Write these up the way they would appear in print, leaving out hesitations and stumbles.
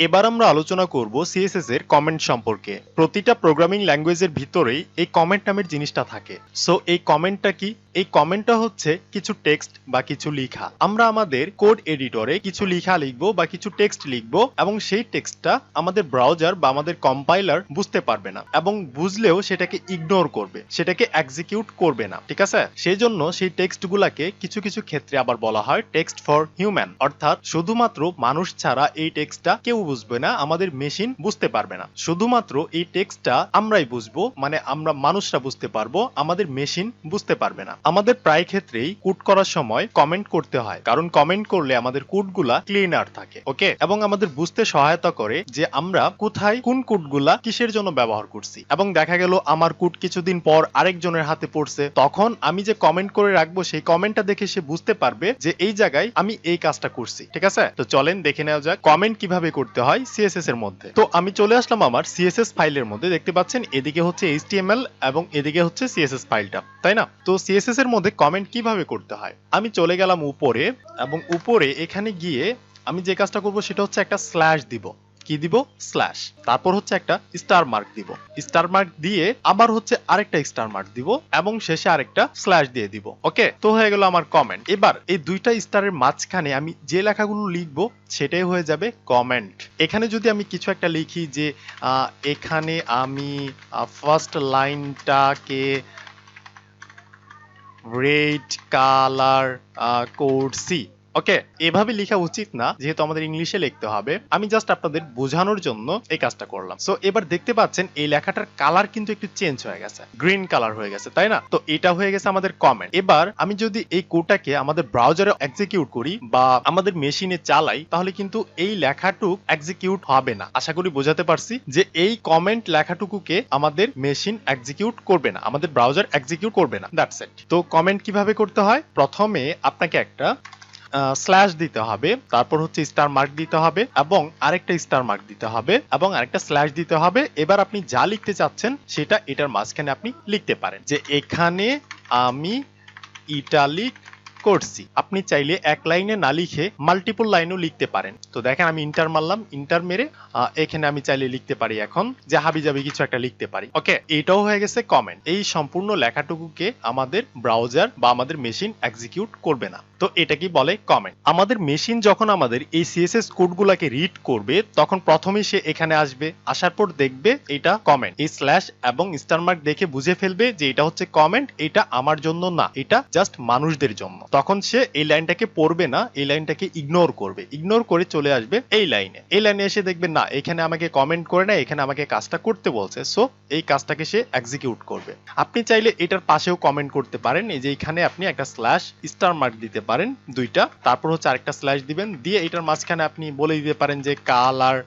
এবার আমরা আলোচনা করব সিএসএস এর কমেন্ট সম্পর্কে। প্রতিটা প্রোগ্রামিং ল্যাঙ্গুয়েজের ভিতরেই এই কমেন্ট নামের জিনিসটা থাকে। সো এই কমেন্টটা কি? এই কমেন্টটা হচ্ছে কিছু টেক্সট বা কিছু লেখা। আমরা আমাদের কোড এডিটরে কিছু লেখা লিখবো বা কিছু টেক্সট লিখবো এবং সেই টেক্সটটা আমাদের ব্রাউজার বা আমাদের কম্পাইলার বুঝতে পারবে না, এবং বুঝলেও সেটাকে ইগনোর করবে, সেটাকে এক্সিকিউট করবে না। ঠিক আছে? সেই জন্য সেই টেক্সটগুলোকে কিছু কিছু ক্ষেত্রে আবার বলা হয় টেক্সট ফর হিউম্যান, অর্থাৎ শুধুমাত্র মানুষ ছাড়া এই টেক্সটটা কেউ বুঝবে না, আমাদের মেশিন বুঝতে পারবে না। শুধুমাত্র এই টেক্সটটা আমরাই বুঝবো, মানে আমরা মানুষরা বুঝতে পারবো, আমাদের মেশিন বুঝতে পারবে না। আমাদের প্রায় ক্ষেত্রেই কোড করার সময় কমেন্ট করতে হয়, কারণ কমেন্ট করলে আমাদের কোডগুলা ক্লিনার থাকে, ওকে, এবং আমাদের বুঝতে সহায়তা করে যে আমরা কোথায় কোন কোডগুলা কিসের জন্য ব্যবহার করছি। এবং দেখা গেল আমার কোড কিছুদিন পর আরেকজনের হাতে পড়ছে, তখন আমি যে কমেন্ট করে রাখবো সেই কমেন্টটা দেখে সে বুঝতে পারবে যে এই জায়গায় আমি এই কাজটা করছি। ঠিক আছে? তো চলেন দেখে নেওয়া যাক কমেন্ট কিভাবে করতে হয় সিএসএস এর মধ্যে। তো আমি চলে আসলাম আমার সিএসএস ফাইলের মধ্যে। দেখতে পাচ্ছেন এদিকে হচ্ছে এইচটিএমএল এবং এদিকে হচ্ছে সিএসএস ফাইলটা, তাই না? তো সিএসএস এর মধ্যে কমেন্ট কিভাবে করতে হয়, আমি চলে গেলাম উপরে, এবং উপরে এখানে গিয়ে আমি যে কাজটা করব সেটা হচ্ছে একটা স্ল্যাশ দিব। কি দিব? স্ল্যাশ। তারপর হচ্ছে একটা স্টার মার্ক দিব। স্টার মার্ক দিয়ে আবার হচ্ছে আরেকটা স্টার মার্ক দিব এবং শেষে আরেকটা স্ল্যাশ দিয়ে দিব। ওকে, তো হয়ে গেল আমার কমেন্ট। এবার এই দুইটা স্টারের মাঝখানে আমি যে লেখাগুলো লিখবো সেটাই হয়ে যাবে কমেন্ট। এখানে যদি আমি কিছু একটা লিখি যে এখানে আমি ফার্স্ট লাইনটাকে রেড কালার করছি, ওকে, এভাবে লেখা উচিত না, যেহেতু আমাদের ইংলিশে লিখতে হবে। আমি জাস্ট আপনাদের বোঝানোর জন্য এই কাজটা করলাম। সো এবার দেখতে পাচ্ছেন এই লেখাটার কালার কিন্তু একটু চেঞ্জ হয়ে গেছে, গ্রিন কালার হয়ে গেছে, তাই না? তো এটা হয়ে গেছে আমাদের কমেন্ট। এবার আমি যদি এই কোডটাকে আমাদের ব্রাউজারে এক্সিকিউট করি বা আমাদের মেশিনে চালাই, তাহলে কিন্তু এই লেখাটুক এক্সিকিউট হবে না। আশা করি বোঝাতে পারছি যে এই কমেন্ট লেখাটুকুকে আমাদের মেশিন এক্সিকিউট করবে না, আমাদের ব্রাউজার এক্সিকিউট করবে না। That's it. তো কমেন্ট কিভাবে করতে হয়? প্রথমে আপনাকে একটা স্ল্যাশ দিতে হবে, তারপর হচ্ছে স্টার মার্ক দিতে হবে এবং আরেকটা স্টার মার্ক দিতে হবে এবং আরেকটা স্ল্যাশ দিতে হবে। এবার আপনি যা লিখতে চাচ্ছেন সেটা এটার মাঝখানে আপনি লিখতে পারেন, যে এখানে আমি ইটালিক করছি। আপনি চাইলে এক লাইনে না লিখে মাল্টিপল লাইনও লিখতে পারেন। তো দেখেন আমি ইন্টার মারলাম, ইন্টার মেরে এখানে আমি চাইলে লিখতে পারি এখন যে হাবি জাবি কিছু একটা লিখতে পারি। ওকে, এটাও হয়ে গেছে কমেন্ট। এই সম্পূর্ণ লেখাটুকুকে আমাদের ব্রাউজার বা আমাদের মেশিন এক্সিকিউট করবে না। তো এটা কি বলে? কমেন্ট। আমাদের মেশিন যখন আমাদের এই সিএসএস কোডগুলোকে রিড করবে তখন প্রথমেই সে এখানে আসবে, আসার পর দেখবে এটা কমেন্ট। এই স্ল্যাশ এবং স্টার মার্ক দেখে বুঝে ফেলবে যে এটা হচ্ছে কমেন্ট, এটা আমার জন্য না, এটা জাস্ট মানুষদের জন্য। তখন সে এই লাইনটাকে পড়বে না, এই লাইনটাকে ইগনোর করবে, ইগনোর করে চলে আসবে এই লাইনে। এই লাইনে এসে দেখবে না, এখানে আমাকে কমেন্ট করে না, এখানে আমাকে কাজটা করতে বলছে, সো এই কাজটাকে সে এক্সিকিউট করবে। আপনি চাইলে এটার পাশেও কমেন্ট করতে পারেন, এই যে এখানে আপনি একটা স্ল্যাশ স্টার মার্ক দিতে পারেন দুইটা, তারপর হচ্ছে আরেকটা স্ল্যাশ দিবেন, দিয়ে এটার মাঝখানে আপনি বলে দিতে পারেন যে কালার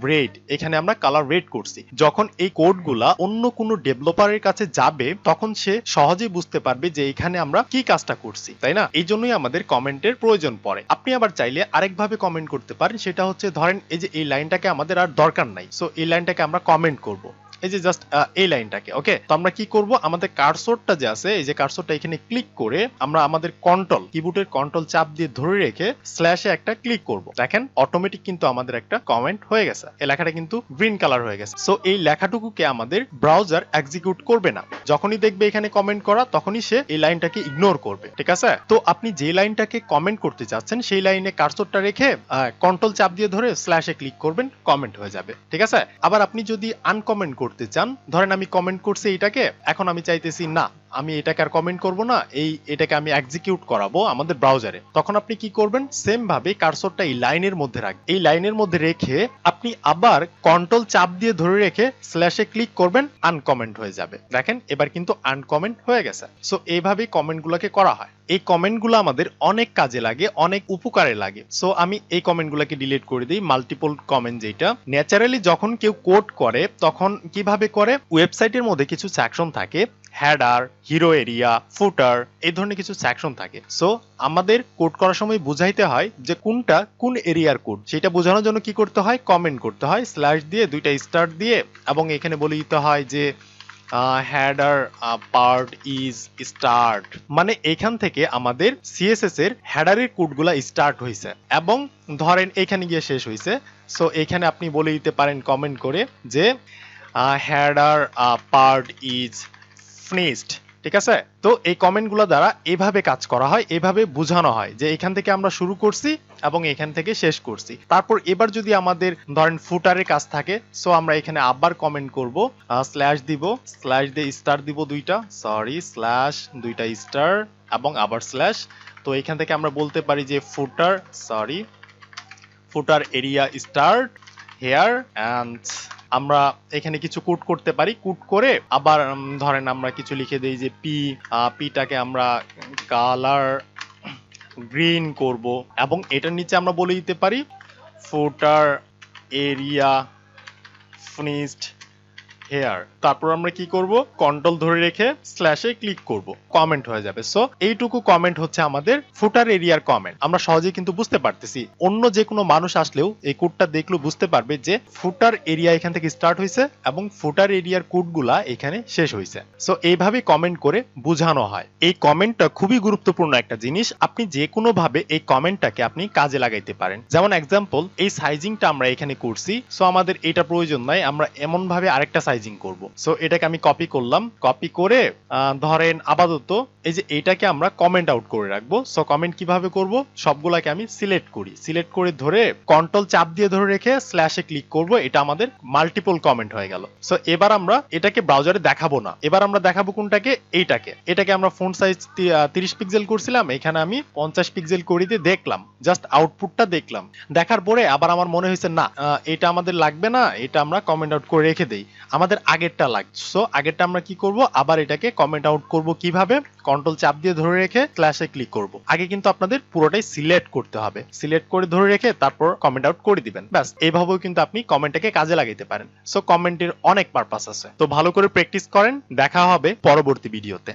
রেড। এখানে আমরা কালার রেড করছি। যখন এই কোডগুলা অন্য কোনো ডেভেলপারের কাছে যাবে তখন সে সহজেই বুঝতে পারবে যে এখানে আমরা কি কাজটা করছি, তাই না? এই জন্যই আমাদের কমেন্টের প্রয়োজন পড়ে। আপনি আবার চাইলে আরেকভাবে কমেন্ট করতে পারেন, সেটা হচ্ছে ধরেন এই যে এই লাইনটাকে আমাদের আর দরকার নাই, সো এই লাইনটাকে আমরা কমেন্ট করব, এই যে জাস্ট এই লাইনটাকে। ওকে, তো আমরা কি করব, আমাদের কার্সরটা যে আছে, এই যে কার্সরটা এখানে ক্লিক করে আমরা আমাদের কন্ট্রোল কিবোর্ডের কন্ট্রোল চাপ দিয়ে ধরে রেখে স্ল্যাশে একটা ক্লিক করব। দেখেন অটোমেটিক কিন্তু আমাদের একটা কমেন্ট হয়ে গেছে, এই লেখাটা কিন্তু গ্রিন কালার হয়ে গেছে। সো এই লেখাটুকুকে আমাদের ব্রাউজার এক্সিকিউট করবে না। যখনই দেখবে এখানে কমেন্ট করা তখনই সে এই লাইনটাকে ইগনোর করবে। ঠিক আছে? তো আপনি যে লাইনটাকে কমেন্ট করতে চাচ্ছেন সেই লাইনে কার্সরটা রেখে কন্ট্রোল চাপ দিয়ে ধরে স্ল্যাশে ক্লিক করবেন, কমেন্ট হয়ে যাবে। ঠিক আছে? আবার আপনি যদি আনকমেন্ট করতে চান, ধরেন আমি কমেন্ট করছি এটাকে, এখন আমি চাইতেছি না আমি এটাকে আর কমেন্ট করব না, এটাকে আমি এক্সিকিউট করাবো আমাদের ব্রাউজারে, তখন আপনি কি করবেন, সেম ভাবে কার্সরটা এই লাইনের মধ্যে রাখবেন। এই লাইনের মধ্যে রেখে আপনি আবার কন্ট্রোল চাপ দিয়ে ধরে রেখে স্ল্যাশে ক্লিক করবেন, আনকমেন্ট হয়ে যাবে। দেখেন এবার কিন্তু আনকমেন্ট হয়ে গেছে। সো এইভাবেই কমেন্টগুলোকে করা হয়। এই কমেন্টগুলো আমাদের অনেক কাজে লাগে, অনেক উপকারে লাগে। সো আমি এই কমেন্টগুলোকে ডিলিট করে দিই। মাল্টিপল কমেন্ট যেটা ন্যাচারালি যখন কেউ কোড করে তখন কিভাবে করে, ওয়েবসাইটের মধ্যে কিছু সেকশন থাকে, হেডার, হিরো এরিয়া, ফুটার, এই ধরনের কিছু সেকশন থাকে। সো আমাদের কোড করার সময় বুঝাইতে হয় যে কোনটা কোন এরিয়ার কোড, সেটা বোঝানোর জন্য কি করতে হয়, কমেন্ট করতে হয় স্ল্যাশ দিয়ে দুইটা স্টার দিয়ে, এবং এখানে বলে দিতে হয় যে হেডার পার্ট ইজ স্টার্ট, মানে এখান থেকে আমাদের সিএসএস এর হেডারের কোডগুলা স্টার্ট হয়েছে এবং ধরেন এখানে গিয়ে শেষ হয়েছে। সো এখানে আপনি বলে দিতে পারেন কমেন্ট করে যে হেডার পার্ট ইজ ফিনিশড, ঠিক আছে। তো এই কমেন্টগুলো দ্বারা এভাবে কাজ করা হয়, এভাবে বোঝানো হয় যে এখান থেকে আমরা শুরু করছি এবং এখান থেকে শেষ করছি। তারপর এবার যদি আমাদের ধরেন ফুটারের কাজ থাকে, সো আমরা এখানে আবার কমেন্ট করব, স্ল্যাশ দিব, স্ল্যাশ দিয়ে স্টার দিব দুইটা, সরি স্ল্যাশ দুইটা স্টার এবং আবার স্ল্যাশ। তো এখান থেকে আমরা বলতে পারি যে ফুটার এরিয়া স্টার্ট হেয়ার, অ্যান্ড আমরা এখানে কিছু কোড করতে পারি। কোড করে আবার ধরেন আমরা কিছু লিখে দেই যে পিটাকে আমরা কালার গ্রিন করব এবং এটার নিচে আমরা বলে দিতে পারি ফুটার এরিয়া ফিনিশড হেয়ার। তারপর আমরা কি করব, কন্ট্রোল ধরে রেখে স্ল্যাশে ক্লিক করব, কমেন্ট হয়ে যাবে। সো এইটুকু কমেন্ট হচ্ছে আমাদের ফুটার এরিয়ার কমেন্ট। আমরা সহজেই কিন্তু বুঝতে পারতেছি, অন্য যে কোনো মানুষ আসলেও এই কোডটা দেখলেও বুঝতে পারবে যে ফুটার এরিয়া এখান থেকে স্টার্ট হয়েছে এবং ফুটার এরিয়ার কোডগুলা এখানে শেষ হয়েছে। সো এইভাবে কমেন্ট করে বোঝানো হয়। এই কমেন্টটা খুবই গুরুত্বপূর্ণ একটা জিনিস, আপনি যে কোনো ভাবে এই কমেন্টটাকে আপনি কাজে লাগাইতে পারেন। যেমন এক্সাম্পল, এই সাইজিংটা আমরা এখানে করছি, সো আমাদের এটা প্রয়োজন নাই, আমরা এমন ভাবে আরেকটা সাইজিং করব। সো এটাকে আমি কপি করলাম, কপি করে ধরেন আপাতত এই যে এইটাকে আমরা কমেন্ট আউট করে রাখবো। সো কমেন্ট কিভাবে করব, সবগুলাকে আমি সিলেক্ট করি, সিলেক্ট করে ধরে কন্ট্রোল চাপ দিয়ে ধরে রেখে স্ল্যাশে ক্লিক করব, এটা আমাদের মাল্টিপল কমেন্ট হয়ে গেল। সো এবার আমরা এটাকে ব্রাউজারে দেখাবো না, এবার আমরা দেখাবো কোনটাকে, এটাকে আমরা ফন্ট সাইজ 30 পিক্সেল করছিলাম, এখানে আমি 50 পিক্সেল করে দিয়ে দেখলাম, জাস্ট আউটপুটটা দেখলাম। দেখার পরে আবার আমার মনে হয়েছে না এটা আমাদের লাগবে না, এটা আমরা কমেন্ট আউট করে রেখে দেই, আমাদের আগেরটা লাগবে। সো আগেরটা আমরা কি করব, আবার এটাকে কমেন্ট আউট করব কিভাবে, কন্ট্রোল চাপ দিয়ে ধরে রেখে স্ল্যাশে ক্লিক করব। আগে কিন্তু আপনাদের পুরোটাই সিলেক্ট করতে হবে, সিলেক্ট করে ধরে রেখে তারপর কমেন্ট আউট করে দিবেন, ব্যাস। এইভাবেও কিন্তু আপনি কমেন্টটাকে কাজে লাগাইতে পারেন। সো কমেন্টের অনেক পারপাস আছে, তো ভালো করে প্র্যাকটিস করেন। দেখা হবে পরবর্তী ভিডিওতে।